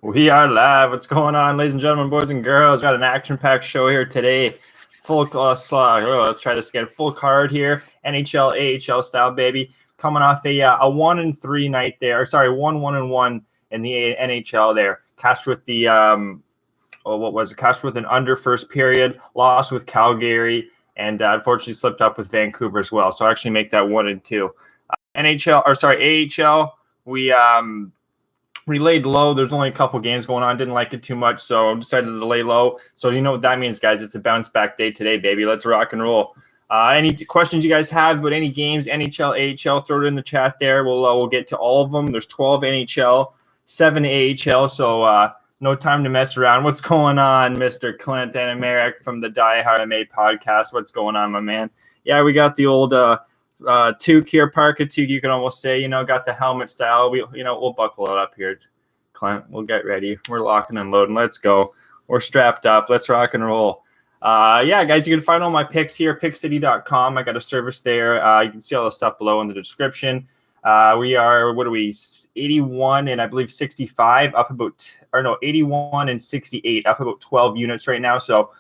We are live. What's going on, ladies and gentlemen, boys and girls? Got an action-packed show here today. Full slog. Let's try this again. Full card here. NHL AHL style, baby. Coming off a 1-3 night there. Or sorry, 1-1 in the NHL there. Cashed with the Cashed with an under first period. Lost with Calgary, and unfortunately slipped up with Vancouver as well. So I actually make that 1-2. AHL. We laid low. There's only a couple games going on. Didn't like it too much, so decided to lay low. So you know what that means, guys. It's a bounce back day today, baby. Let's rock and roll. Any questions you guys have about any games, NHL, AHL, throw it in the chat there. We'll get to all of them. There's 12 NHL, 7 AHL, so no time to mess around. What's going on, Mr. Clint and Merrick from the Die Hard MMA podcast? What's going on, my man? Yeah, we got the old Toque here, Parka Toque, you can almost say, got the helmet style. We'll buckle it up here, Clint. We'll get ready. We're locking and loading. Let's go. We're strapped up. Let's rock and roll. Yeah, guys, you can find all my picks here, pickcity.com. I got a service there. You can see all the stuff below in the description. We are, 81 and I believe 65 up about, 81 and 68 up about 12 units right now. So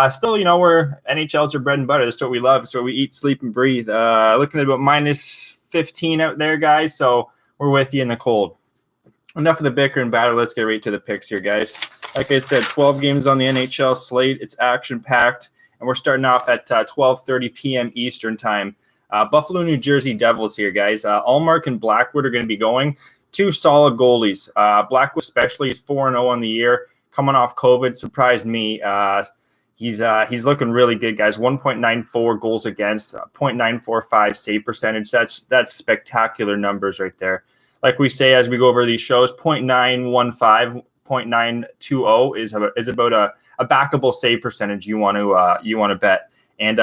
still, we're NHLs are bread and butter. That's what we love. So we eat, sleep, and breathe. Looking at about minus 15 out there, guys. So we're with you in the cold. Enough of the bicker and batter. Let's get right to the picks here, guys. Like I said, 12 games on the NHL slate. It's action-packed. And we're starting off at 12:30 p.m. Eastern time. Buffalo, New Jersey Devils here, guys. Ullmark and Blackwood are going to be going. Two solid goalies. Blackwood especially is 4-0 on the year. Coming off COVID, surprised me. He's looking really good, guys. 1.94 goals against, 0.945 save percentage. That's spectacular numbers right there. Like we say as we go over these shows, 0.915, 0.920 is about a backable save percentage you want to bet. And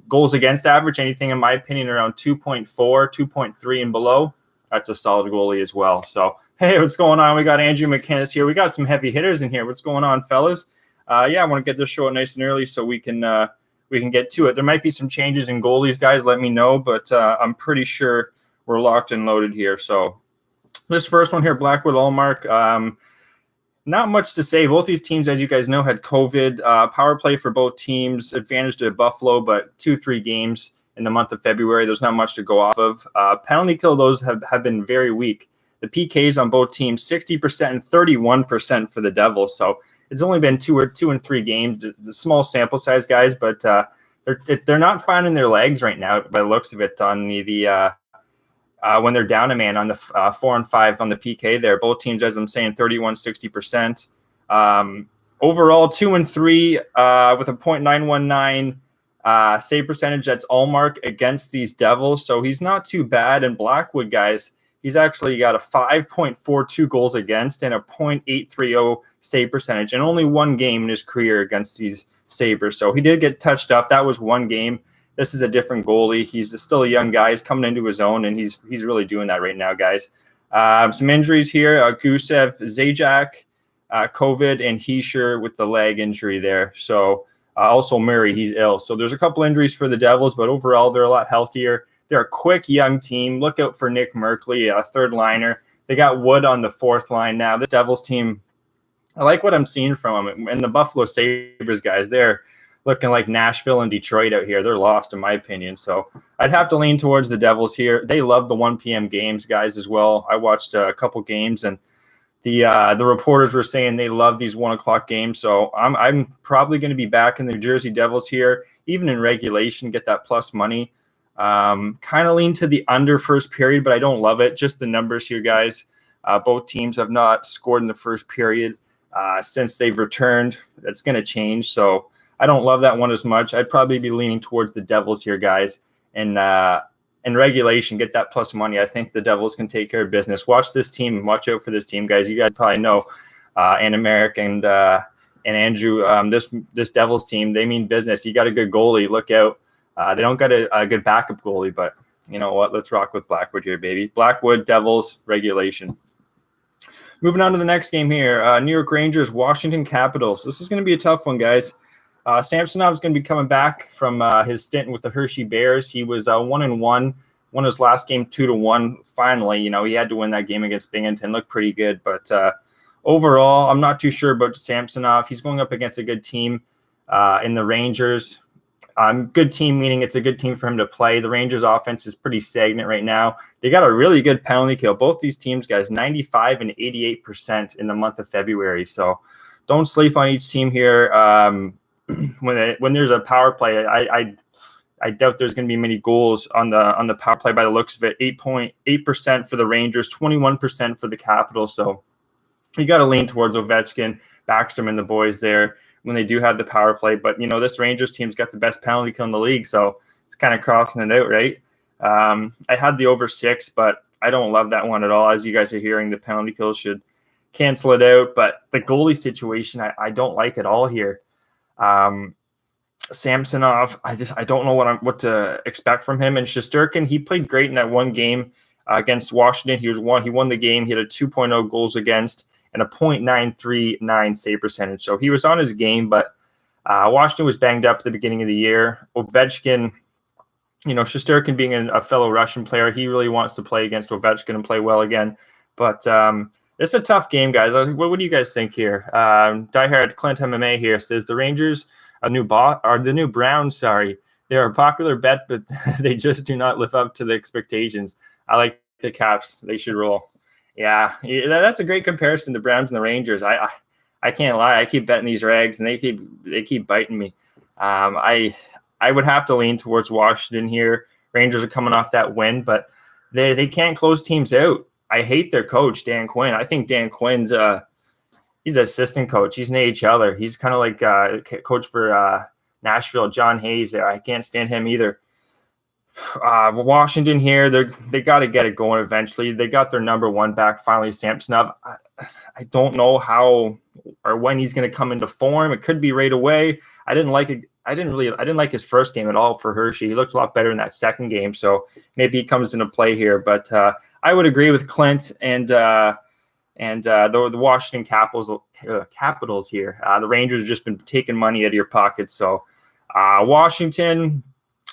goals against average, anything in my opinion around 2.4, 2.3 and below, that's a solid goalie as well. So hey, what's going on? We got Andrew McKinnis here. We got some heavy hitters in here. What's going on, fellas? Yeah, I want to get this show nice and early so we can get to it. There might be some changes in goalies, guys. Let me know, but I'm pretty sure we're locked and loaded here. So this first one here, Blackwood Ullmark. Not much to say. Both these teams, as you guys know, had COVID. Power play for both teams, advantage to Buffalo, but 2-3 games in the month of February. There's not much to go off of. Penalty kill, those have been very weak. The PKs on both teams, 60% and 31% for the Devils. So it's only been 2 and 3 games, the small sample size, guys, but they're not finding their legs right now by the looks of it on the when they're down a man on the 4 and 5 on the PK there. Both teams, as I'm saying, 31, 60%. Overall, 2 and 3 with a 0.919 save percentage. That's Ullmark against these Devils, so he's not too bad. And Blackwood, guys, he's actually got a 5.42 goals against and a 0.830 save percentage, and only one game in his career against these Sabres. So he did get touched up. That was one game. This is a different goalie. He's still a young guy. He's coming into his own, and he's really doing that right now, guys. Some injuries here. Gusev, Zajac, COVID, and Heischer with the leg injury there. So also Murray, he's ill. So there's a couple injuries for the Devils, but overall they're a lot healthier. They're a quick, young team. Look out for Nick Merkley, a third liner. They got Wood on the fourth line now. This Devils team, I like what I'm seeing from them. And the Buffalo Sabres, guys, they're looking like Nashville and Detroit out here. They're lost, in my opinion. So I'd have to lean towards the Devils here. They love the 1 p.m. games, guys, as well. I watched a couple games, and the reporters were saying they love these 1 o'clock games. So I'm probably going to be back in the New Jersey Devils here, even in regulation, get that plus money. Kind of lean to the under first period, but I don't love it. Just the numbers here, guys. Both teams have not scored in the first period since they've returned. That's going to change. So I don't love that one as much. I'd probably be leaning towards the Devils here, guys. And in regulation, get that plus money. I think the Devils can take care of business. Watch this team. Watch out for this team, guys. You guys probably know Ann Americ and Andrew. This Devils team, they mean business. You got a good goalie. Look out. They don't got a good backup goalie, but you know what? Let's rock with Blackwood here, baby. Blackwood, Devils, regulation. Moving on to the next game here. New York Rangers, Washington Capitals. This is going to be a tough one, guys. Samsonov is going to be coming back from his stint with the Hershey Bears. He was 1-1, won his last game 2-1. Finally, he had to win that game against Binghamton. Looked pretty good, but Overall, I'm not too sure about Samsonov. He's going up against a good team in the Rangers. Good team, meaning it's a good team for him to play. The Rangers offense is pretty stagnant right now. They got a really good penalty kill. Both these teams, guys, 95 and 88% in the month of February. So don't sleep on each team here. When there's a power play, I doubt there's going to be many goals on the power play by the looks of it. 8.8% for the Rangers, 21% for the Capitals. So you got to lean towards Ovechkin, Backstrom, and the boys there when they do have the power play. But, this Rangers team's got the best penalty kill in the league, so it's kind of crossing it out, right? I had the over 6, but I don't love that one at all. As you guys are hearing, the penalty kill should cancel it out. But the goalie situation, I don't like at all here. Samsonov, I don't know what to expect from him. And Shesterkin, he played great in that one game against Washington. He won the game. He had a 2.0 goals against and a .939 save percentage. So he was on his game, but Washington was banged up at the beginning of the year. Ovechkin, Shesterkin being a fellow Russian player, he really wants to play against Ovechkin and play well again. But it's a tough game, guys. What do you guys think here? Diehard Clint MMA here says the Rangers the new Browns, they're a popular bet, but they just do not live up to the expectations. I like the Caps. They should roll. Yeah, that's a great comparison to Browns and the Rangers. I can't lie. I keep betting these rags, and they keep biting me. I would have to lean towards Washington here. Rangers are coming off that win, but they can't close teams out. I hate their coach, Dan Quinn. I think Dan Quinn's he's an assistant coach. He's an AHLer. He's kind of like coach for Nashville, John Hayes there. I can't stand him either. Washington here, they got to get it going eventually. They got their number one back finally, Samsonov. I don't know how or when he's going to come into form. It could be right away. I didn't like his first game at all for Hershey. He looked a lot better in that second game, so maybe he comes into play here. But I would agree with Clint and the Washington Capitals here. The Rangers have just been taking money out of your pocket. So Washington,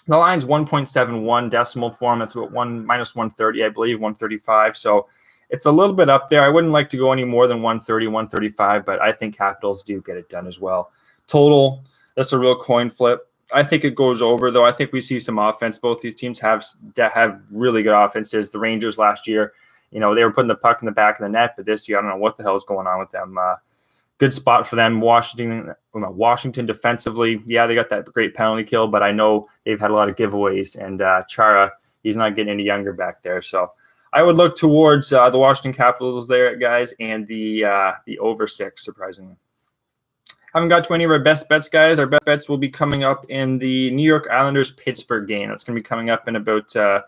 the line's 1.71 decimal form. That's about minus 130, I believe, 135. So it's a little bit up there. I wouldn't like to go any more than 130, 135, but I think Capitals do get it done as well. Total, that's a real coin flip. I think it goes over, though. I think we see some offense. Both these teams have really good offenses. The Rangers last year, they were putting the puck in the back of the net, but this year, I don't know what the hell is going on with them. Good spot for them. Washington defensively, yeah, they got that great penalty kill, but I know they've had a lot of giveaways, and Chara, he's not getting any younger back there. So I would look towards the Washington Capitals there, guys, and the over 6, surprisingly. Haven't got to any of our best bets, guys. Our best bets will be coming up in the New York Islanders-Pittsburgh game. That's going to be coming up in about a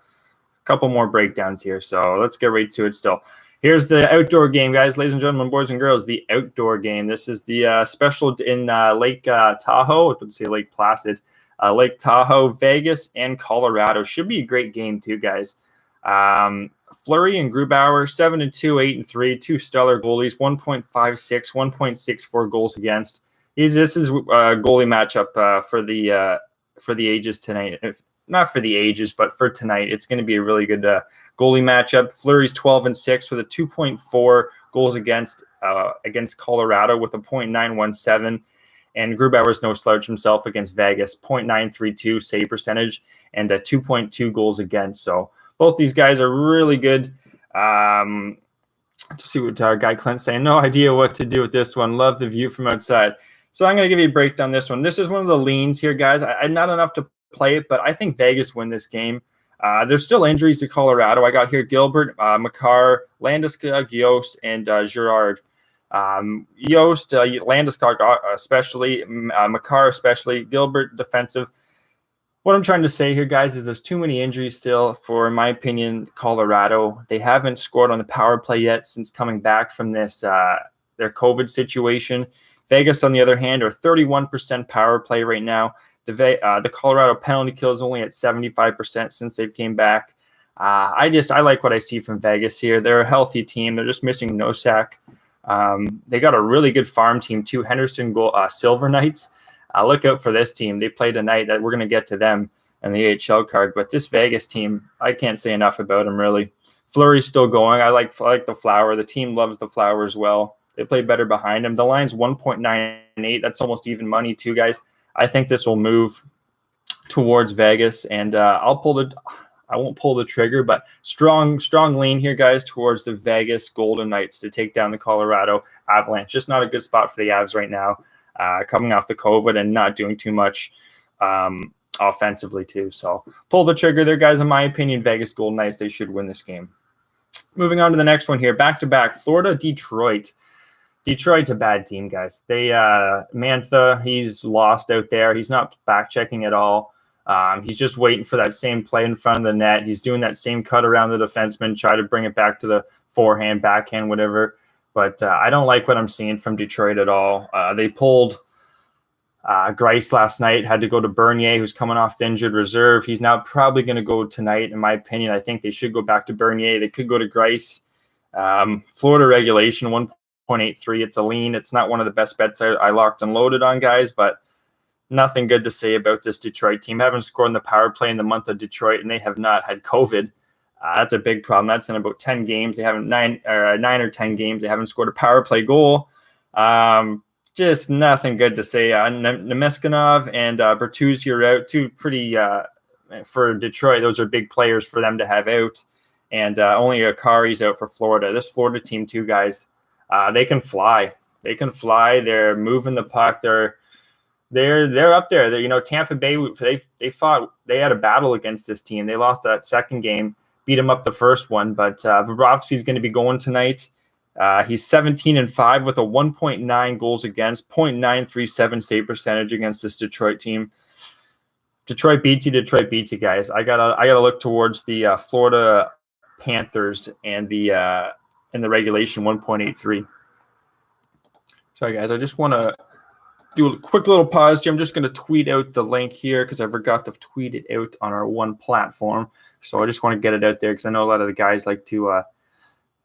couple more breakdowns here. So let's get right to it still. Here's the outdoor game, guys. Ladies and gentlemen, boys and girls, the outdoor game. This is the special in Lake Tahoe. I would say Lake Placid. Lake Tahoe, Vegas, and Colorado. Should be a great game too, guys. Fleury and Grubauer, 7-2, 8-3, two stellar goalies, 1.56, 1.64 goals against. This is a goalie matchup for the ages tonight. Not for the ages, but for tonight. It's going to be a really good goalie matchup. Fleury's 12-6 with a 2.4 goals against Colorado with a .917. And Grubauer's no slouch himself against Vegas, .932 save percentage and a 2.2 goals against. So both these guys are really good. Let's see what our guy Clint's saying. No idea what to do with this one. Love the view from outside. So I'm going to give you a breakdown on this one. This is one of the leans here, guys. I'm not enough to play it, but I think Vegas win this game. There's still injuries to Colorado. I got here Gilbert, Makar, Landeskog, Yost, and Girard. Yost, Landeskog especially, Makar especially, Gilbert defensive. What I'm trying to say here, guys, is there's too many injuries still for, in my opinion, Colorado. They haven't scored on the power play yet since coming back from this their COVID situation. Vegas, on the other hand, are 31% power play right now. The Colorado penalty kill is only at 75% since they've came back. I like what I see from Vegas here. They're a healthy team. They're just missing Nosak. They got a really good farm team too. Henderson Silver Knights. Look out for this team. They play tonight. That we're going to get to them in the AHL card. But this Vegas team, I can't say enough about them really. Fleury's still going. I like the Flower. The team loves the Flower as well. They play better behind him. The line's 1.98. That's almost even money too, guys. I think this will move towards Vegas, and I won't pull the trigger, but strong lean here, guys, towards the Vegas Golden Knights to take down the Colorado Avalanche. Just not a good spot for the Avs right now, coming off the COVID and not doing too much offensively too. So pull the trigger there, guys. In my opinion, Vegas Golden Knights, they should win this game. Moving on to the next one here, back-to-back, Florida, Detroit. Detroit's a bad team, guys. They Mantha, he's lost out there. He's not back-checking at all. He's just waiting for that same play in front of the net. He's doing that same cut around the defenseman, try to bring it back to the forehand, backhand, whatever. But I don't like what I'm seeing from Detroit at all. They pulled Grice last night, had to go to Bernier, who's coming off the injured reserve. He's now probably going to go tonight, in my opinion. I think they should go back to Bernier. They could go to Grice. Florida regulation, 1.83. It's a lean. It's not one of the best bets I locked and loaded on, guys, but nothing good to say about this Detroit team. Haven't scored in the power play in the month of Detroit, and they have not had COVID. That's a big problem. That's in about 10 games. They haven't 9 or 10 games. They haven't scored a power play goal. Just nothing good to say. Nemeskinov and Bertuzzi are out. Two pretty, for Detroit, those are big players for them to have out. And only Akari's out for Florida. This Florida team, too, guys, they can fly. They can fly. They're moving the puck. They're up there. They're, Tampa Bay, they fought. They had a battle against this team. They lost that second game, beat them up the first one. But Bobrovsky's going to be going tonight. He's 17-5 with a 1.9 goals against, 0.937 save percentage against this Detroit team. Detroit beats you, guys. I gotta look towards the Florida Panthers and the in the regulation 1.83. Sorry, guys. I just want to do a quick little pause here. I'm just going to tweet out the link here because I forgot to tweet it out on our one platform. So I just want to get it out there because I know a lot of the guys like to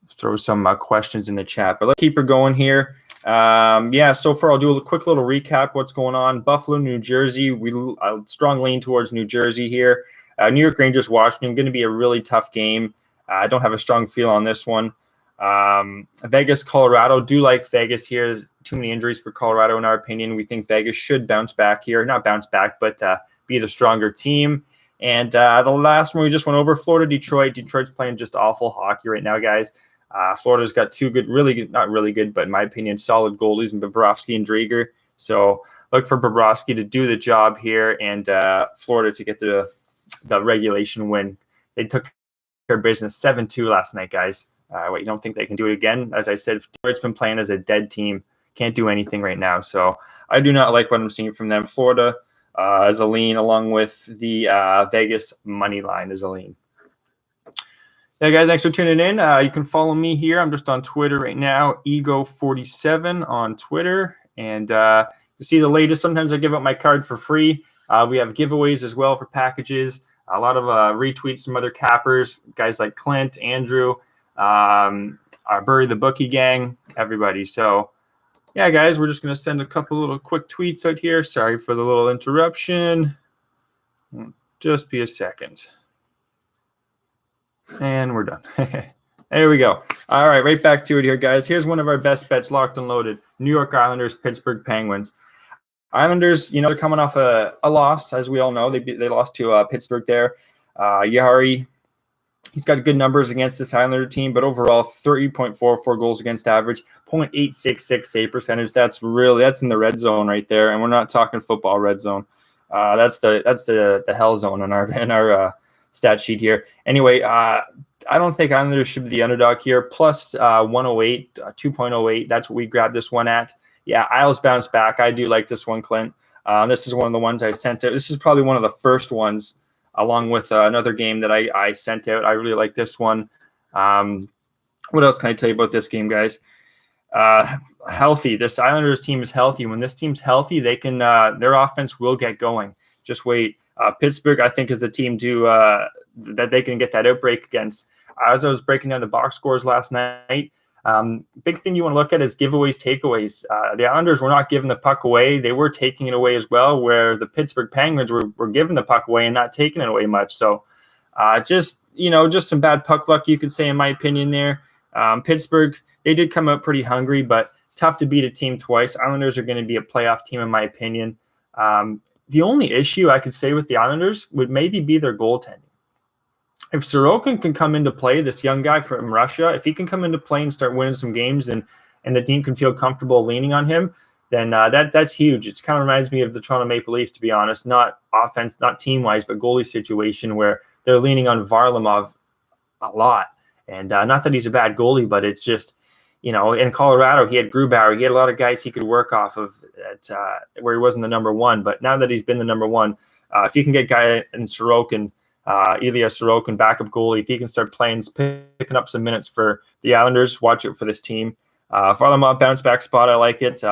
throw some questions in the chat. But let's keep her going here. So far I'll do a quick little recap what's going on. Buffalo, New Jersey. We strong lean towards New Jersey here. New York Rangers, Washington, going to be a really tough game. I don't have a strong feel on this one. Vegas, Colorado. Do like Vegas here. Too many injuries for Colorado in our opinion. We think Vegas should bounce back here. Not bounce back, but be the stronger team. And the last one we just went over, Florida, Detroit. Detroit's playing just awful hockey right now, guys. Florida's got two good, really good, not really good, but in my opinion, solid goalies in Bobrovsky and Drieger. So look for Bobrovsky to do the job here and Florida to get the regulation win. They took care of business 7-2 last night, guys. You don't think they can do it again? As I said, Detroit's been playing as a dead team. Can't do anything right now. So I do not like what I'm seeing from them. Florida as a lean, along with the Vegas money line as a lean. Yeah, guys, thanks for tuning in. You can follow me here. I'm just on Twitter right now, Ego47 on Twitter. And to see the latest, sometimes I give up my card for free. We have giveaways as well for packages. A lot of retweets from other cappers, guys like Clint, Andrew, our Bury the Bookie gang, everybody. So, yeah, guys, we're just going to send a couple little quick tweets out here. Sorry for the little interruption. Just be a second. And we're done. There we go. All right, right back to it here, guys. Here's one of our best bets locked and loaded. New York Islanders, Pittsburgh Penguins. Islanders, they're coming off a loss, as we all know. They lost to Pittsburgh there. Yari, he's got good numbers against this Islander team, but overall 30.44 goals against average, 0.866 save percentage. That's in the red zone right there, and we're not talking football red zone. That's the hell zone in our stat sheet here. Anyway, I don't think Islanders should be the underdog here. Plus 108, 2.08. That's what we grabbed this one at. Yeah, Isles bounce back. I do like this one, Clint. This is one of the ones I sent out. This is probably one of the first ones, along with another game that I sent out. I really like this one. What else can I tell you about this game, guys? Healthy. This Islanders team is healthy. When this team's healthy, they can their offense will get going. Just wait. Pittsburgh, I think, is the team that they can get that outbreak against. As I was breaking down the box scores last night, big thing you want to look at is giveaways, takeaways. The Islanders were not giving the puck away. They were taking it away as well, where the Pittsburgh Penguins were giving the puck away and not taking it away much. So just some bad puck luck, you could say, in my opinion there. Pittsburgh, they did come out pretty hungry, but tough to beat a team twice. Islanders are going to be a playoff team, in my opinion. The only issue I could say with the Islanders would maybe be their goaltending. If Sorokin can come into play, this young guy from Russia, if he can come into play and start winning some games and the team can feel comfortable leaning on him, then that's huge. It kind of reminds me of the Toronto Maple Leafs, to be honest, not offense, not team-wise, but goalie situation where they're leaning on Varlamov a lot. And not that he's a bad goalie, but it's just, in Colorado, he had Grubauer. He had a lot of guys he could work off of where he wasn't the number one. But now that he's been the number one, if you can get guy in Sorokin, Ilya Sorokin, backup goalie, if he can start playing, picking up some minutes for the Islanders, watch it for this team. Varlamov bounce back spot, I like it.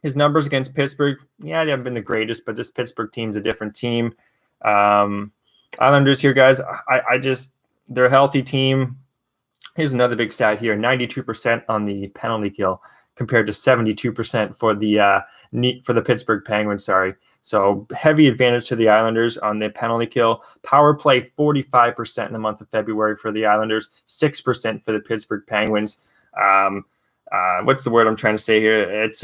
His numbers against Pittsburgh, they haven't been the greatest, but this Pittsburgh team's a different team. Islanders here, guys, they're a healthy team. Here's another big stat here: 92% on the penalty kill compared to 72% for the Pittsburgh Penguins. Sorry. So heavy advantage to the Islanders on the penalty kill. Power play 45% in the month of February for the Islanders, 6% for the Pittsburgh Penguins. What's the word I'm trying to say here? It's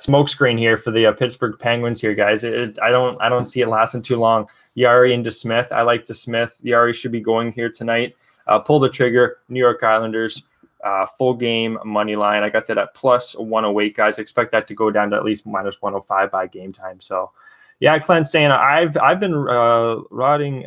smokescreen here for the Pittsburgh Penguins here, guys. I don't see it lasting too long. Yari and DeSmith. I like DeSmith. Yari should be going here tonight. Pull the trigger. New York Islanders. Full game money line. I got that at plus 108, guys. Expect that to go down to at least minus 105 by game time. So, yeah, Clint's saying I've been writing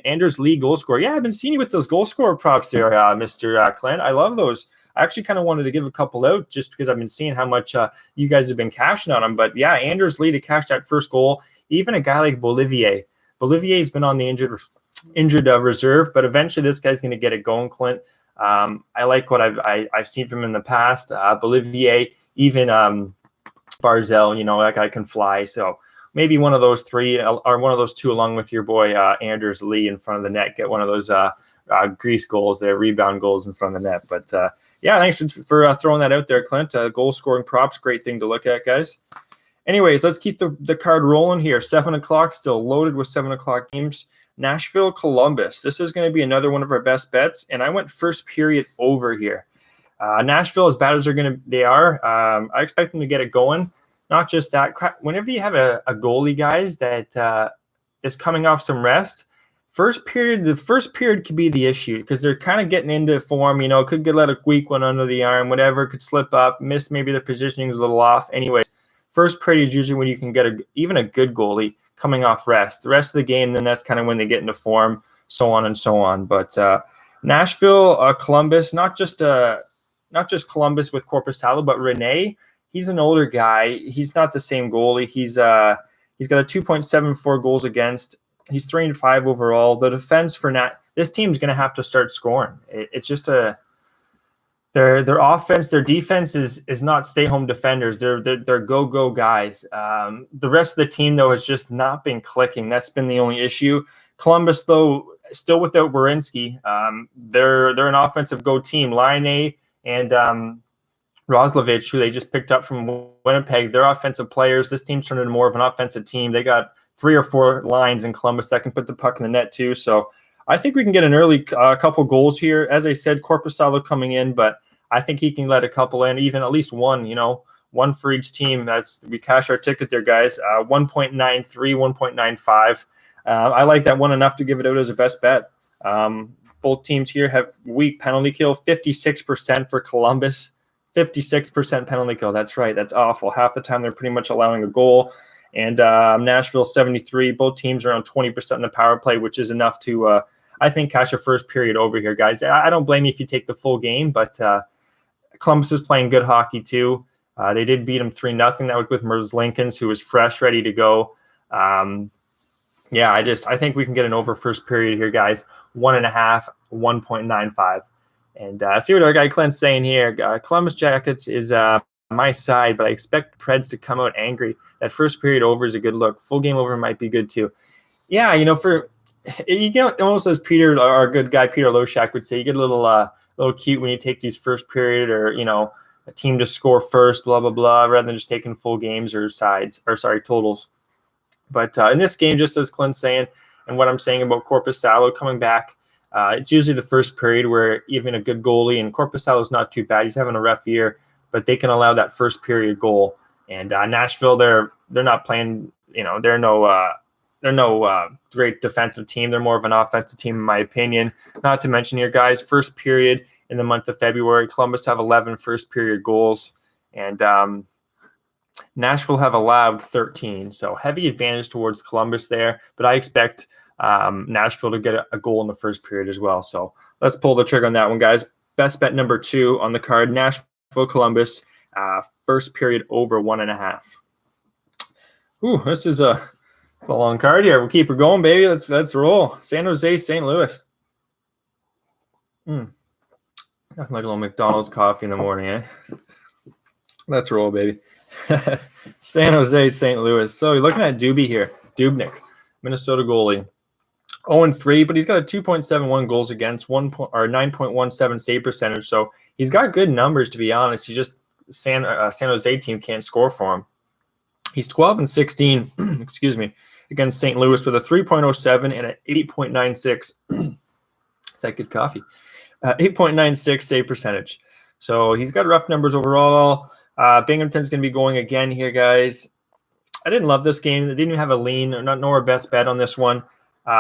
Anders Lee goal scorer. Yeah, I've been seeing you with those goal scorer props there, Mr. Clint. I love those. I actually kind of wanted to give a couple out just because I've been seeing how much you guys have been cashing on them. But yeah, Anders Lee to cash that first goal. Even a guy like Bolivier. Bolivier's been on the injured reserve, but eventually this guy's going to get it going, Clint. I like what I've seen from him in the past. Bolivier, even Barzell, that guy can fly. So maybe one of those three or one of those two, along with your boy Anders Lee in front of the net, get one of those grease goals, rebound goals in front of the net. But yeah, thanks for throwing that out there, Clint. Goal scoring props, great thing to look at, guys. Anyways, let's keep the card rolling here. 7 o'clock, still loaded with 7 o'clock games. Nashville, Columbus. This is going to be another one of our best bets, and I went first period over here. Nashville, as bad as they are, I expect them to get it going. Not just that. Whenever you have a goalie, guys, that is coming off some rest, the first period could be the issue because they're kind of getting into form. Could let a weak one under the arm, whatever, could slip up, miss, maybe their positioning is a little off. Anyways, first period is usually when you can get even a good goalie coming off rest. The rest of the game, then that's kind of when they get into form, so on and so on. But Nashville, Columbus, not just Columbus with Korpisalo, but Rene. He's an older guy. He's not the same goalie. He's got a 2.74 goals against. He's 3-5 overall. The defense for this team's going to have to start scoring. It's just their offense, their defense is not stay-home defenders. They're go-go guys. The rest of the team, though, has just not been clicking. That's been the only issue. Columbus, though, still without Werenski. They're an offensive go team. Laine and Roslovich, who they just picked up from Winnipeg, they're offensive players. This team's turned into more of an offensive team. They got 3 or 4 lines in Columbus that can put the puck in the net, too. So I think we can get an early couple goals here. As I said, Korpisalo coming in, but I think he can let a couple in, even at least one, one for each team. We cash our ticket there, guys. 1.93, 1.95. I like that one enough to give it out as a best bet. Both teams here have weak penalty kill, 56% for Columbus, 56% penalty kill. That's right. That's awful. Half the time they're pretty much allowing a goal. And Nashville, 73. Both teams are around 20% in the power play, which is enough to, I think, cash a first period over here, guys. I don't blame you if you take the full game, but Columbus is playing good hockey too. They did beat them 3-0. That was with Merzlikins, who was fresh, ready to go. I think we can get an over first period here, guys. 1.5, 1.95. And see what our guy Clint's saying here. Columbus Jackets is my side, but I expect Preds to come out angry. That first period over is a good look. Full game over might be good too. Yeah, almost as Peter, our good guy Peter Loshak would say, you get a little cute when you take these first period or a team to score first, blah blah blah, rather than just taking full games or totals. But in this game, just as Clint's saying, and what I'm saying about Korpisalo coming back, It's usually the first period where even a good goalie, and Korpisalo is not too bad. He's having a rough year, but they can allow that first period goal. And Nashville, they're not playing. They're no great defensive team. They're more of an offensive team, in my opinion. Not to mention here, guys, first period in the month of February, Columbus have 11 first period goals, and Nashville have allowed 13. So heavy advantage towards Columbus there, but I expect Nashville to get a goal in the first period as well. So let's pull the trigger on that one, guys. Best bet number 2 on the card, Nashville Columbus, first period over 1.5. Ooh, this is a long card here. We'll keep her going, baby. Let's roll. San Jose, St. Louis. Nothing like a little McDonald's coffee in the morning, eh? Let's roll, baby. San Jose, St. Louis. So you're looking at Dubé here. Dubnyk, Minnesota goalie. 0-3, but he's got a 2.71 goals against, 9.17 save percentage. So he's got good numbers, to be honest. He just San Jose team can't score for him. He's 12-16, excuse me, against St. Louis with a 3.07 and an 8.96. Is that good coffee? 8.96 save percentage. So he's got rough numbers overall. Binghamton's going to be going again here, guys. I didn't love this game. They didn't even have a lean, nor a best bet on this one.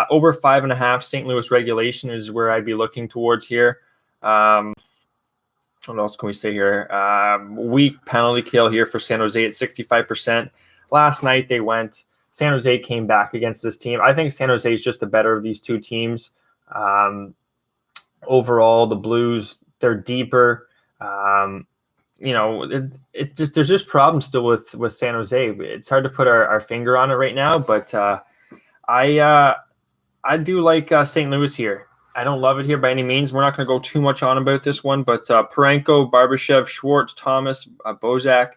Over 5.5 St. Louis regulation is where I'd be looking towards here. What else can we say here? Weak penalty kill here for San Jose at 65%. Last night they went. San Jose came back against this team. I think San Jose is just the better of these two teams. Overall, the Blues, they're deeper. There's just problems still with San Jose. It's hard to put our finger on it right now, but I do like St. Louis here. I don't love it here by any means. We're not going to go too much on about this one, but Parenko, Barbashev, Schwartz, Thomas, Bozak.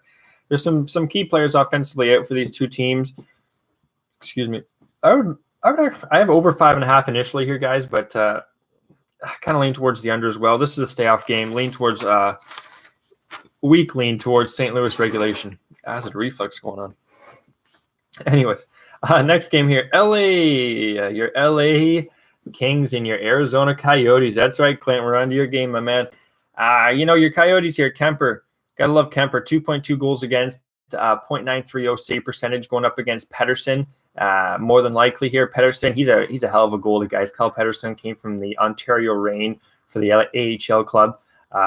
There's some key players offensively out for these two teams. Excuse me. I have over 5.5 initially here, guys, but I kind of lean towards the under as well. This is a stay off game. Lean towards weak lean towards St. Louis regulation. Acid reflux going on. Anyways, next game here. Your LA Kings and your Arizona Coyotes. That's right, Clint. We're on to your game, my man. Your Coyotes here, Kemper. Gotta love Kemper. 2.2 goals against, 0.930 save percentage going up against Pettersson. More than likely here, Pettersson. He's a hell of a goalie, guys. Kyle Pettersson came from the Ontario Reign for the AHL club.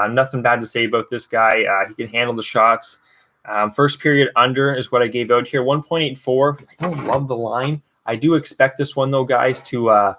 Nothing bad to say about this guy. He can handle the shots. First period under is what I gave out here. 1.84. I don't love the line. I do expect this one though, guys, to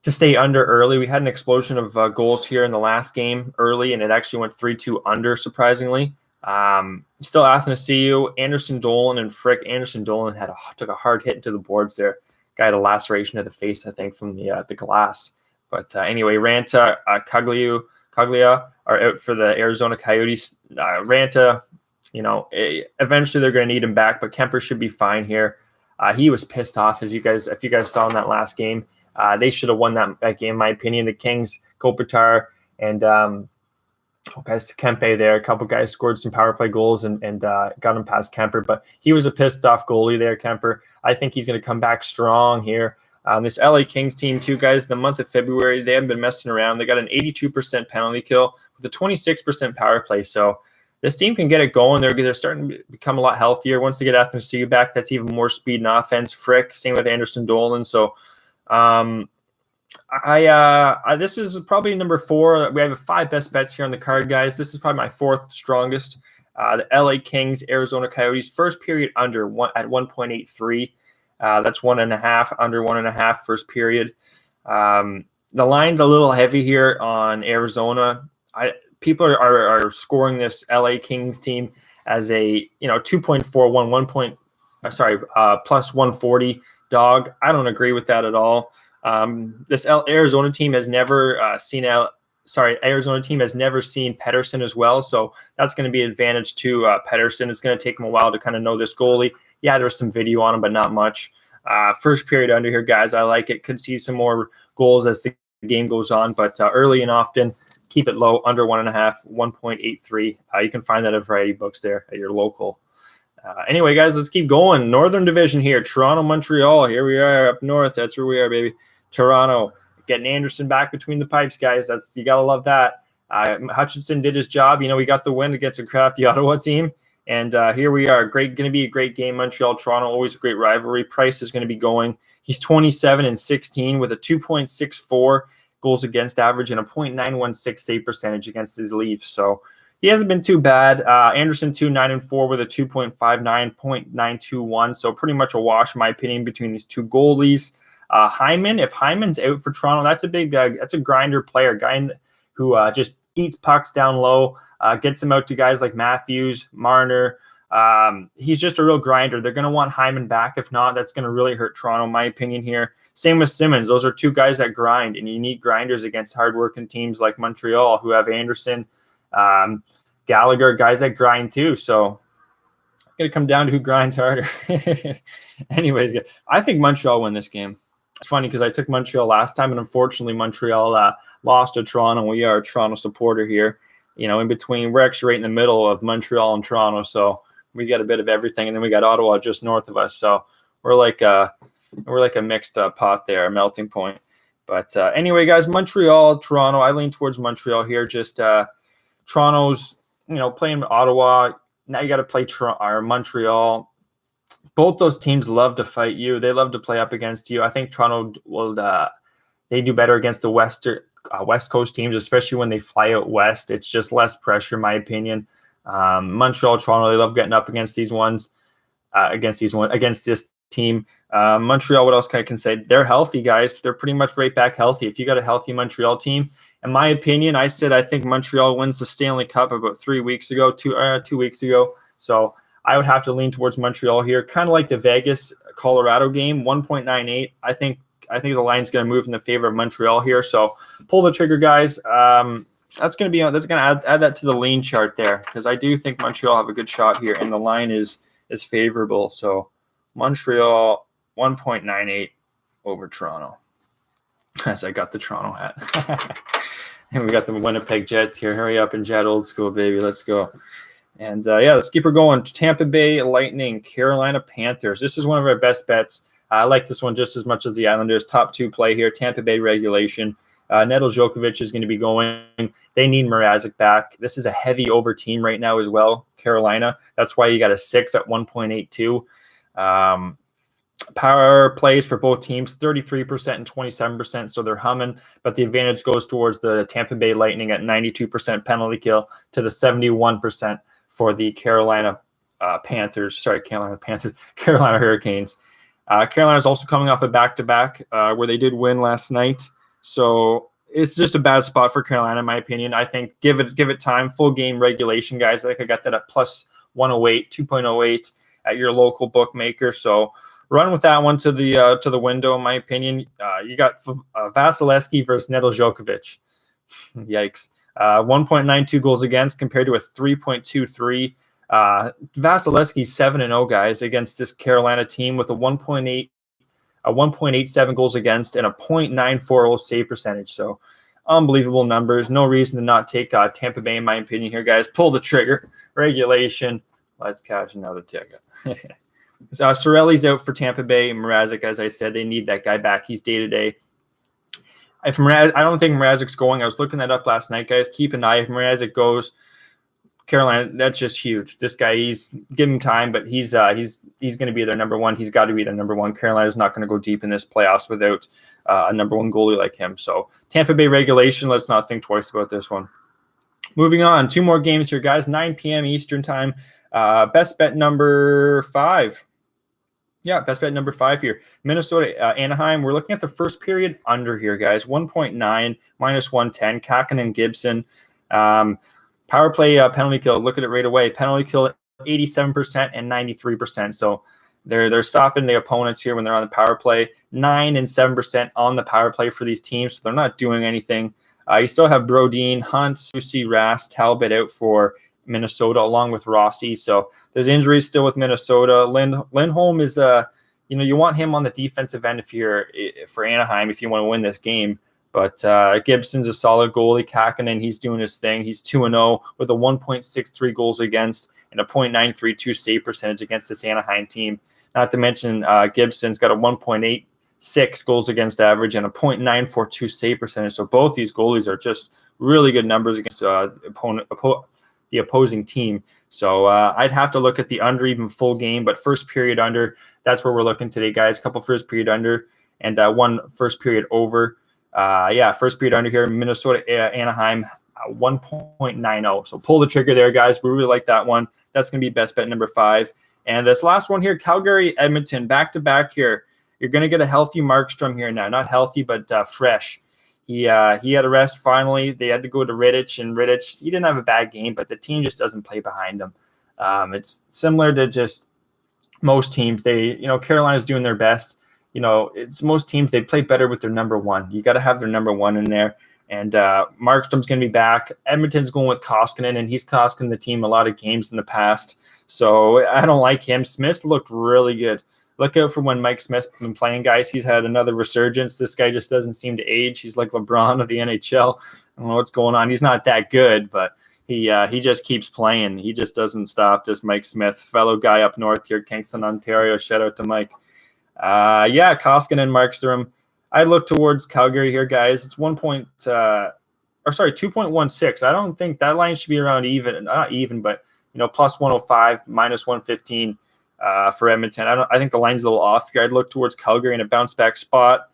stay under early. We had an explosion of goals here in the last game early, and it actually went 3-2 under, surprisingly. Still Athanasiou, Anderson Dolan, and Frick. Anderson Dolan took a hard hit into the boards there. Guy had a laceration of the face, I think, from the glass. But anyway, Ranta, Caglia are out for the Arizona Coyotes. Ranta, eventually they're going to need him back, but Kemper should be fine here. He was pissed off, if you guys saw in that last game. They should have won that game, in my opinion. The Kings, Kopitar, and guys, Kempe there. A couple guys scored some power play goals and got him past Kemper, but he was a pissed off goalie there, Kemper. I think he's going to come back strong here. This LA Kings team, too, guys, the month of February, they haven't been messing around. They got an 82% penalty kill with a 26% power play. So this team can get it going. They're starting to become a lot healthier. Once they get Athanasiou back, that's even more speed and offense. Frick, same with Anderson Dolan. So this is probably number 4. We have 5 best bets here on the card, guys. This is probably my 4th strongest. The LA Kings, Arizona Coyotes, first period under at 1.83. That's 1.5, under 1.5 first period. The line's a little heavy here on Arizona. People are scoring this LA Kings team as a 2.41, plus 140 dog. I don't agree with that at all. This Arizona team has never seen Pettersson as well, so that's going to be an advantage to Pettersson. It's going to take him a while to kind of know this goalie. Yeah, there's some video on him, but not much. First period under here, guys. I like it. Could see some more goals as the game goes on, but early and often, keep it low, under 1.5, 1.83. You can find that at a variety of books there at your local. Anyway, guys, let's keep going. Northern Division here, Toronto, Montreal. Here we are up north. That's where we are, baby. Toronto getting Anderson back between the pipes, guys. You got to love that. Hutchinson did his job. We got the win against a crappy Ottawa team. And here we are. Going to be a great game. Montreal, Toronto, always a great rivalry. Price is going to be going. He's 27-16 with a 2.64 goals against average and a .916 save percentage against his Leafs. So he hasn't been too bad. Anderson, 9-4 with a 2.59, .921. So pretty much a wash, in my opinion, between these two goalies. Hyman, if Hyman's out for Toronto, that's a big, that's a grinder player, guy who just eats pucks down low, gets them out to guys like Matthews, Marner. He's just a real grinder. They're going to want Hyman back. If not, that's going to really hurt Toronto, in my opinion here. Same with Simmons. Those are two guys that grind, and you need grinders against hardworking teams like Montreal, who have Anderson, Gallagher, guys that grind too. So it's going to come down to who grinds harder. Anyways, I think Montreal win this game. It's funny because I took Montreal last time, and unfortunately Montreal lost to Toronto. We are a Toronto supporter here. In between, we're actually right in the middle of Montreal and Toronto, so we got a bit of everything, and then we got Ottawa just north of us. So we're like a mixed pot there, a melting point. But anyway, guys, Montreal, Toronto. I lean towards Montreal here. Just Toronto's, playing Ottawa. Now you got to play Montreal. Both those teams love to fight you. They love to play up against you. I think Toronto will. They do better against the West Coast teams, especially when they fly out west. It's just less pressure, in my opinion. Montreal, Toronto, they love getting up against these ones, against this team. Montreal, what else can I say? They're healthy, guys. They're pretty much right back healthy. If you got a healthy Montreal team, in my opinion, I think Montreal wins the Stanley Cup about 2 weeks ago. So I would have to lean towards Montreal here, kind of like the Vegas Colorado game, 1.98. I think the line's going to move in the favor of Montreal here. So pull the trigger, guys. That's going to add that to the lean chart there, because I do think Montreal have a good shot here, and the line is favorable. So Montreal 1.98 over Toronto. As I got the Toronto hat. And we got the Winnipeg Jets here. Hurry up and Jet old school, baby. Let's go. And let's keep her going. Tampa Bay Lightning, Carolina Panthers. This is one of our best bets. I like this one just as much as the Islanders. Top two play here. Tampa Bay regulation. Nedeljkovic is going to be going. They need Mrazek back. This is a heavy over team right now as well, Carolina. That's why you got a 6 at 1.82. Power plays for both teams, 33% and 27%, so they're humming. But the advantage goes towards the Tampa Bay Lightning at 92% penalty kill to the 71% for the Carolina Hurricanes. Carolina is also coming off a back-to-back where they did win last night. So it's just a bad spot for Carolina, in my opinion. I think give it time. Full game regulation, guys. I think I got that at plus 108, 2.08 at your local bookmaker. So run with that one to the window, in my opinion. You got Vasilevsky versus Nedeljkovic. Yikes. 1.92 goals against compared to a 3.23. Vasilevsky 7-0, guys, against this Carolina team with a 1.87 goals against and a .940 save percentage. So unbelievable numbers. No reason to not take Tampa Bay, in my opinion here, guys. Pull the trigger. Regulation. Let's cash another ticket. Cirelli's out for Tampa Bay. Mrazek, as I said, they need that guy back. He's day-to-day. I don't think Mrazek's going. I was looking that up last night, guys. Keep an eye. If Mrazek goes, Carolina, that's just huge. This guy, he's giving time, but he's going to be their number one. He's got to be their number one. Carolina's not going to go deep in this playoffs without a number one goalie like him. So Tampa Bay regulation, let's not think twice about this one. Moving on, 2 more games here, guys. 9 p.m. Eastern time. Best bet number 5. Yeah, best bet number 5 here. Minnesota, Anaheim. We're looking at the first period under here, guys. 1.9, minus 110. Kakinen, Gibson. Power play, penalty kill. Look at it right away. Penalty kill 87% and 93%. So they're stopping the opponents here when they're on the power play. 9 and 7% on the power play for these teams. So they're not doing anything. You still have Brodin, Hunt, Susi, Rast, Talbot out for Minnesota, along with Rossi. So there's injuries still with Minnesota. Lindholm is you want him on the defensive end for Anaheim if you want to win this game. But Gibson's a solid goalie. Kakinen, he's doing his thing. He's 2-0 with a 1.63 goals against and a .932 save percentage against this Anaheim team. Not to mention Gibson's got a 1.8 .936 goals against average and a .942 save percentage. So both these goalies are just really good numbers against the opposing team. So I'd have to look at the under, even full game, but first period under. That's where we're looking today, guys. Couple first period under and one first period over. First period under here, Minnesota Anaheim 1.90. So pull the trigger there, guys. We really like that one. That's going to be best bet number 5. And this last one here, Calgary Edmonton, back-to-back here. You're going to get a healthy Markstrom here now. Not healthy, but fresh. He had a rest finally. They had to go to Rittich, and Rittich, he didn't have a bad game, but the team just doesn't play behind him. It's similar to just most teams. Carolina's doing their best. It's most teams, they play better with their number one. You got to have their number one in there. And Markstrom's going to be back. Edmonton's going with Koskinen, and he's costing the team a lot of games in the past. So I don't like him. Smith looked really good. Look out for when Mike Smith's been playing, guys. He's had another resurgence. This guy just doesn't seem to age. He's like LeBron of the NHL. I don't know what's going on. He's not that good, but he just keeps playing. He just doesn't stop. This Mike Smith, fellow guy up north here, Kingston, Ontario. Shout out to Mike. Koskinen, Markstrom. I look towards Calgary here, guys. It's 2.16. I don't think that line should be around even, not even, but plus 105, minus 115 for Edmonton. I think the line's a little off here. I'd look towards Calgary in a bounce back spot.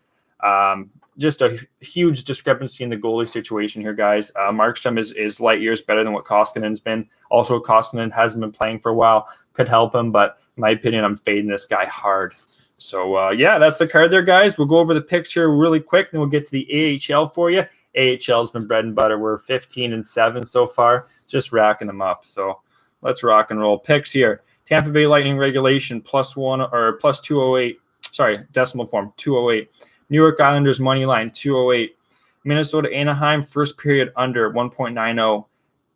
Just a huge discrepancy in the goalie situation here, guys. Markstrom is light years better than what Koskinen's been. Also, Koskinen hasn't been playing for a while. Could help him, but in my opinion, I'm fading this guy hard. So, that's the card there, guys. We'll go over the picks here really quick, then we'll get to the AHL for you. AHL's been bread and butter. We're 15-7 so far, just racking them up. So let's rock and roll. Picks here. Tampa Bay Lightning regulation +1 or plus 208. Sorry, decimal form 208. New York Islanders money line 208. Minnesota Anaheim first period under 1.90.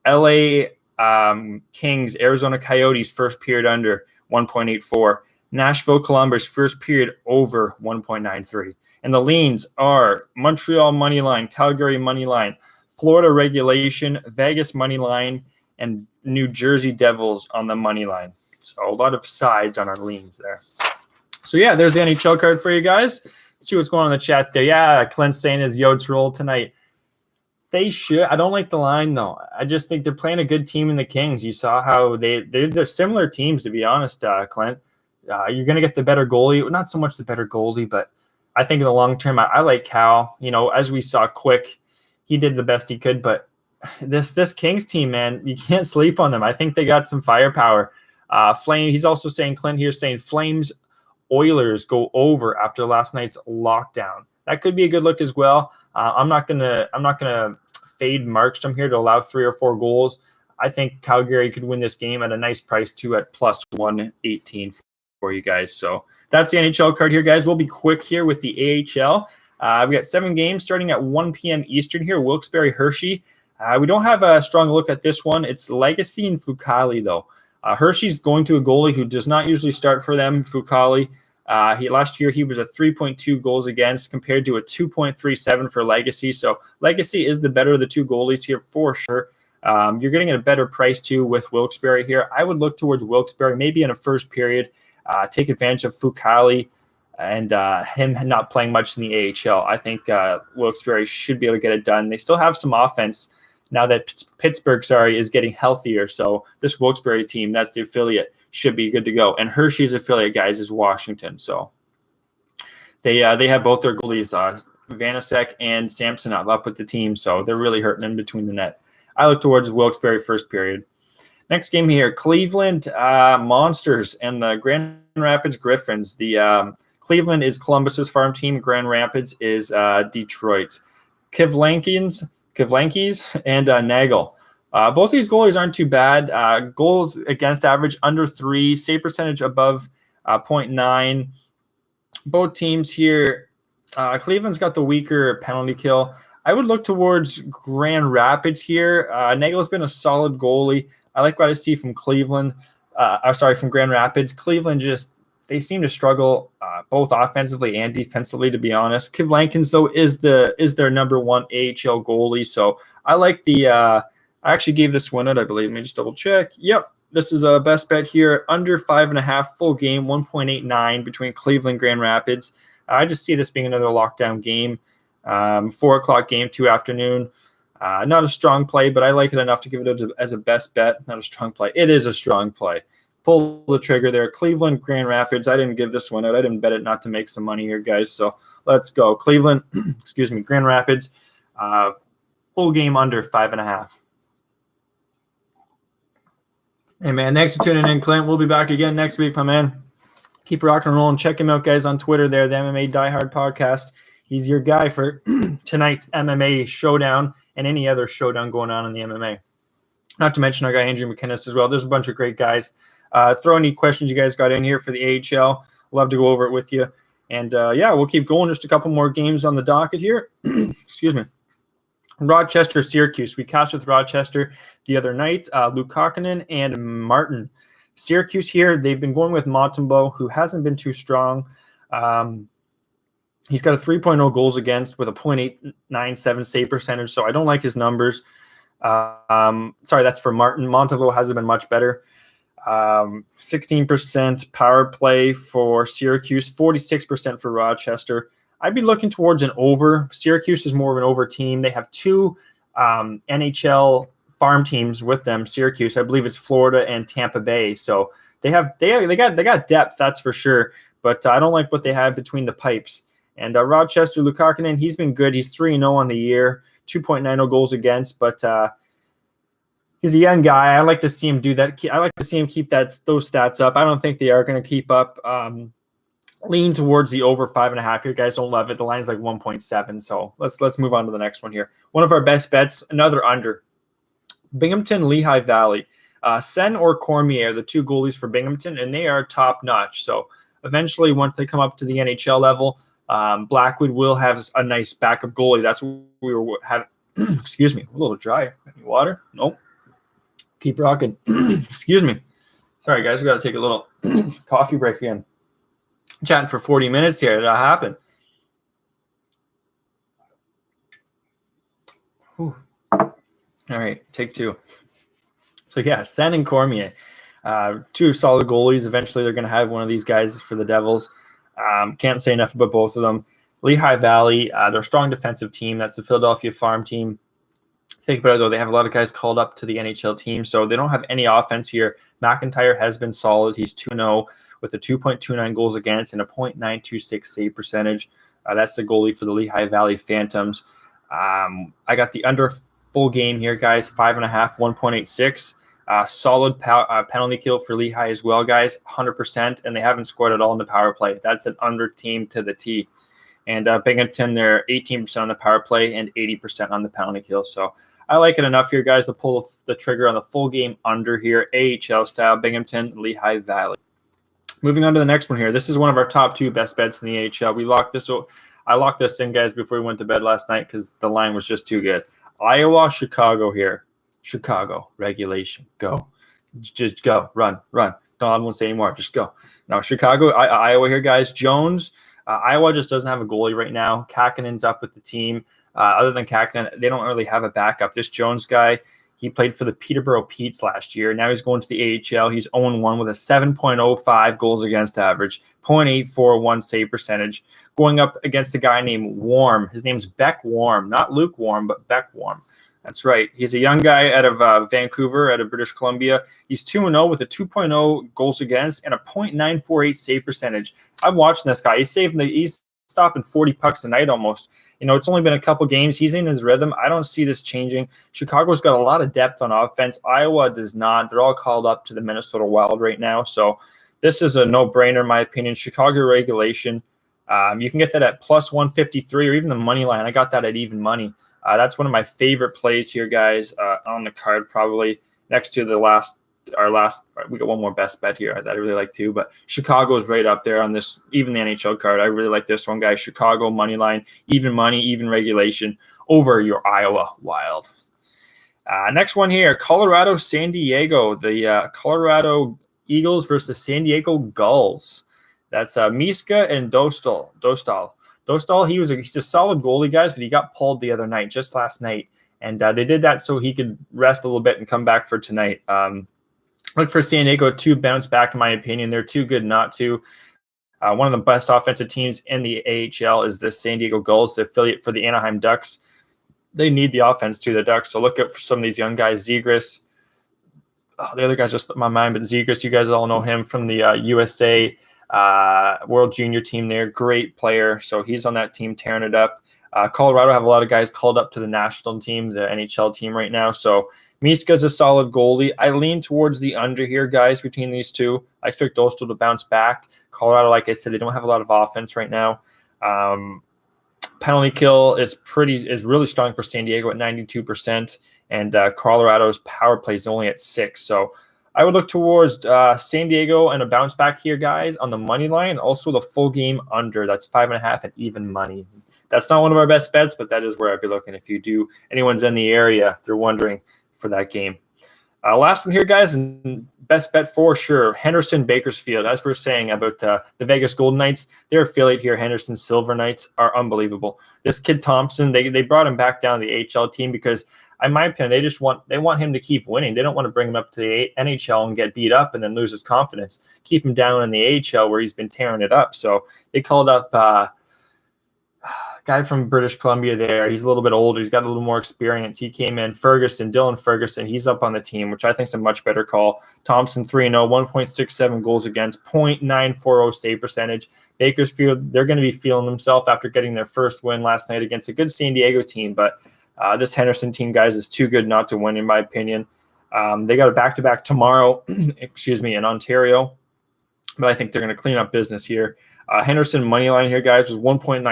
LA Kings Arizona Coyotes first period under 1.84. Nashville Columbus first period over 1.93. And the leans are Montreal money line, Calgary money line, Florida regulation, Vegas money line, and New Jersey Devils on the money line. So a lot of sides on our leans there. So there's the NHL card for you guys. Let's see what's going on in the chat there. Yeah, Clint's saying his Yotes roll tonight. They should. I don't like the line though. I just think they're playing a good team in the Kings. You saw how they're similar teams, to be honest, Clint. You're going to get the better goalie. Not so much the better goalie, but I think in the long term, I like Cal. As we saw, Quick, he did the best he could. But this Kings team, man, you can't sleep on them. I think they got some firepower. He's also saying, Clint here saying Flames Oilers go over after last night's lockdown. That could be a good look as well. I'm not gonna fade Markstrom here to allow 3 or 4 goals. I think Calgary could win this game at a nice price too at plus 118 for you guys. So that's the NHL card here, guys. We'll be quick here with the AHL. We got 7 games starting at 1 p.m. Eastern here. Wilkes-Barre Hershey. We don't have a strong look at this one. It's Legacy and Fucale though. Hershey's going to a goalie who does not usually start for them, Fucale. Last year he was a 3.2 goals against compared to a 2.37 for Legacy. So Legacy is the better of the 2 goalies here for sure. You're getting a better price too with Wilkes-Barre here. I would look towards Wilkes-Barre maybe in a first period. Take advantage of Fucale and him not playing much in the AHL. I think Wilkes-Barre should be able to get it done. They still have some offense now that Pittsburgh, is getting healthier. So this Wilkes-Barre team, that's the affiliate, should be good to go. And Hershey's affiliate, guys, is Washington. So they have both their goalies, Vanasek and Samsonov, up with the team. So they're really hurting in between the net. I look towards Wilkes-Barre first period. Next game here, Cleveland Monsters and the Grand Rapids Griffins. The Cleveland is Columbus's farm team. Grand Rapids is Detroit. Kivlankis and Nagel. Both these goalies aren't too bad. Goals against average under 3, save percentage above 0.9. Both teams here, Cleveland's got the weaker penalty kill. I would look towards Grand Rapids here. Nagel's been a solid goalie. I like what I see from Cleveland. From Grand Rapids. Cleveland they seem to struggle both offensively and defensively, to be honest. Kivlankins, though, is their number 1 AHL goalie. So I like I actually gave this one out, I believe. Let me just double check. Yep, this is a best bet here. Under 5.5 full game, 1.89 between Cleveland and Grand Rapids. I just see this being another lockdown game. 4 o'clock game, 2 afternoon. Not a strong play, but I like it enough to give it as a best bet. Not a strong play. It is a strong play. Pull the trigger there. Cleveland, Grand Rapids. I didn't give this one out. I didn't bet it not to make some money here, guys. So let's go. Cleveland, excuse me, Grand Rapids. Full game under 5.5. Hey, man, thanks for tuning in, Clint. We'll be back again next week, my man. Keep rocking and rolling. Check him out, guys, on Twitter there, the MMA Diehard Podcast. He's your guy for tonight's MMA showdown and any other showdown going on in the MMA. Not to mention our guy Andrew McInnes as well. There's a bunch of great guys. Throw any questions you guys got in here for the AHL. Love to go over it with you. And, yeah, we'll keep going. Just a couple more games on the docket here. Excuse me. Rochester, Syracuse. We cashed with Rochester the other night. Lukakunen and Martin. Syracuse here, they've been going with Montembeau, who hasn't been too strong. He's got a 3.0 goals against with a .897 save percentage, so I don't like his numbers. Sorry, that's for Martin. Montembeau hasn't been much better. 16% power play for Syracuse, 46% for Rochester. I'd be looking towards an over. Syracuse is more of an over team. They have 2 NHL farm teams with them. Syracuse, I believe it's Florida and Tampa Bay. So they got depth, that's for sure. But I don't like what they have between the pipes. And Rochester, Lukakunen, he's been good. He's 3-0 on the year, 2.90 goals against. But he's a young guy. I like to see him do that. I like to see him keep those stats up. I don't think they are going to keep up. Lean towards the over 5.5 here, guys. Don't love it. The line's like 1.7. So let's move on to the next one here. One of our best bets, another under. Binghamton, Lehigh Valley. Sen or Cormier are the 2 goalies for Binghamton, and they are top notch. So eventually, once they come up to the NHL level, Blackwood will have a nice backup goalie. That's what we were having. Excuse me, a little dry. Any water? Nope. Keep rocking. Excuse me. Sorry, guys. We got to take a little coffee break again. Chatting for 40 minutes here. That happened. Whew. All right, take 2. So, yeah, Sen and Cormier, 2 solid goalies. Eventually, they're going to have one of these guys for the Devils. Can't say enough about both of them. Lehigh Valley, they're a strong defensive team. That's the Philadelphia farm team. Think about it, though. They have a lot of guys called up to the NHL team, so they don't have any offense here. McIntyre has been solid. He's 2-0 with a 2.29 goals against and a .926 save percentage. That's the goalie for the Lehigh Valley Phantoms. I got the under full game here, guys, 5.5, 1.86. Solid penalty kill for Lehigh as well, guys, 100%, and they haven't scored at all in the power play. That's an under team to the T. And Binghamton, they're 18% on the power play and 80% on the penalty kill. So I like it enough here, guys, to pull the trigger on the full game under here, AHL style, Binghamton, Lehigh Valley. Moving on to the next one here. This is one of our top 2 best bets in the AHL. I locked this in, guys, before we went to bed last night because the line was just too good. Iowa, Chicago here. Chicago, regulation, go. Just go, run. Don won't say anymore, just go. Now, Chicago, Iowa here, guys. Jones, Iowa just doesn't have a goalie right now. Kakinen's up with the team. Other than Kakinen, they don't really have a backup. This Jones guy, he played for the Peterborough Petes last year. Now he's going to the AHL. He's 0-1 with a 7.05 goals against average, .841 save percentage, going up against a guy named Warm. His name's Beck Warm, not Luke Warm, but Beck Warm. That's right. He's a young guy out of Vancouver, out of British Columbia. He's 2-0 with a 2.0 goals against and a .948 save percentage. I'm watching this guy. He's stopping 40 pucks a night almost. You know, it's only been a couple games. He's in his rhythm. I don't see this changing. Chicago's got a lot of depth on offense. Iowa does not. They're all called up to the Minnesota Wild right now. So this is a no-brainer, in my opinion. Chicago regulation. You can get that at plus 153 or even the money line. I got that at even money. That's one of my favorite plays here, guys, on the card, probably next to our last. We got one more best bet here that I really like too, but Chicago is right up there on this, even the NHL card. I really like this one, guys. Chicago money line, even money, even regulation over your Iowa Wild. Next one here, Colorado, San Diego. The Colorado Eagles versus San Diego Gulls. That's Miska and Dostal. Dostal, he's a solid goalie, guys, but he got pulled the other night, just last night. And they did that so he could rest a little bit and come back for tonight. Look for San Diego to bounce back, in my opinion. They're too good not to. One of the best offensive teams in the AHL is the San Diego Gulls, the affiliate for the Anaheim Ducks. They need the offense too, the Ducks. So look out for some of these young guys. Zegras. Oh, the other guys just slipped my mind, but Zegras, you guys all know him from the USA World Junior team there. Great player. So he's on that team tearing it up. Colorado have a lot of guys called up to the national team, the NHL team right now. So Miska's a solid goalie. I lean towards the under here, guys, between these two. I expect those two to bounce back. Colorado, like I said, they don't have a lot of offense right now. Penalty kill is really strong for San Diego at 92%, and Colorado's power play is only at 6%. So I would look towards San Diego and a bounce back here, guys, on the money line. Also the full game under. That's 5.5 at even money. That's not one of our best bets, but that is where I'd be looking if anyone's in the area, if they're wondering for that game. Last one here, guys, and best bet for sure, Henderson Bakersfield. As we're saying about the Vegas Golden Knights, their affiliate here, Henderson Silver Knights, are unbelievable. This kid Thompson, they brought him back down to the AHL team because, in my opinion, they want him to keep winning. They don't want to bring him up to the NHL and get beat up and then lose his confidence. Keep him down in the AHL where he's been tearing it up. So they called up guy from British Columbia there. He's a little bit older. He's got a little more experience. He came in. Dylan Ferguson. He's up on the team, which I think is a much better call. Thompson 3-0, 1.67 goals against, .940 save percentage. Bakersfield, they're going to be feeling themselves after getting their first win last night against a good San Diego team. But this Henderson team, guys, is too good not to win, in my opinion. They got a back-to-back tomorrow, in Ontario. But I think they're going to clean up business here. Henderson money line here, guys, was 1.96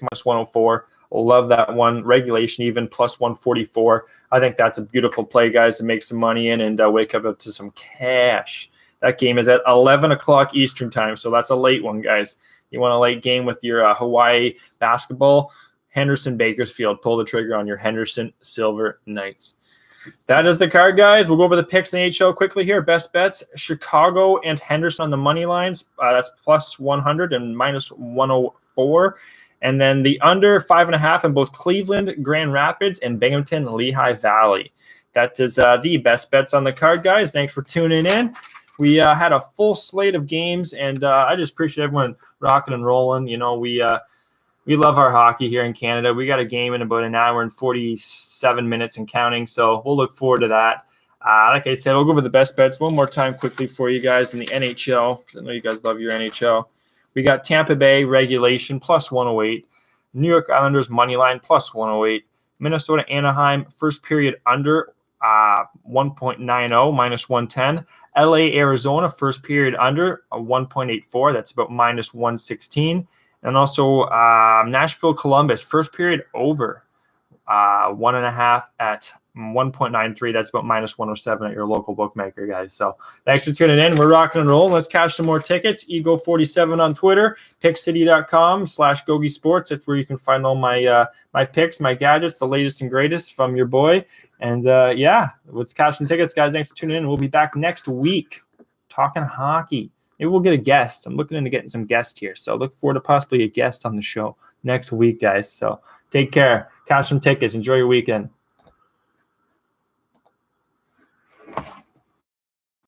minus 104. Love that one. Regulation even plus 144. I think that's a beautiful play, guys, to make some money in and wake up to some cash. That game is at 11 o'clock Eastern time, so that's a late one, guys. You want a late game with your Hawaii basketball? Henderson Bakersfield. Pull the trigger on your Henderson Silver Knights. That is the card, guys. We'll go over the picks in the NHL quickly here. Best bets, Chicago and Henderson on the money lines. That's plus 100 and minus 104. And then the under 5.5 in both Cleveland, Grand Rapids, and Binghamton, Lehigh Valley. That is the best bets on the card, guys. Thanks for tuning in. We had a full slate of games, and I just appreciate everyone rocking and rolling. You know, we love our hockey here in Canada. We got a game in about an hour and 47 minutes and counting, so we'll look forward to that. Like I said, I'll go over the best bets one more time quickly for you guys in the NHL. I know you guys love your NHL. We got Tampa Bay regulation plus 108, New York Islanders money line plus 108, Minnesota Anaheim first period under 1.90 minus 110, LA Arizona first period under 1.84. That's about minus 116. And also Nashville Columbus first period over 1.5 at 1.93. That's about minus 107 at your local bookmaker, guys. So thanks for tuning in. We're rocking and rolling. Let's cash some more tickets. Ego47 on Twitter, pickcity.com/Gogi Sports. That's where you can find all my my picks, my gadgets, the latest and greatest from your boy. And let's cash some tickets, guys. Thanks for tuning in. We'll be back next week talking hockey. Maybe we'll get a guest. I'm looking into getting some guests here. So look forward to possibly a guest on the show next week, guys. So take care. Cash some tickets. Enjoy your weekend.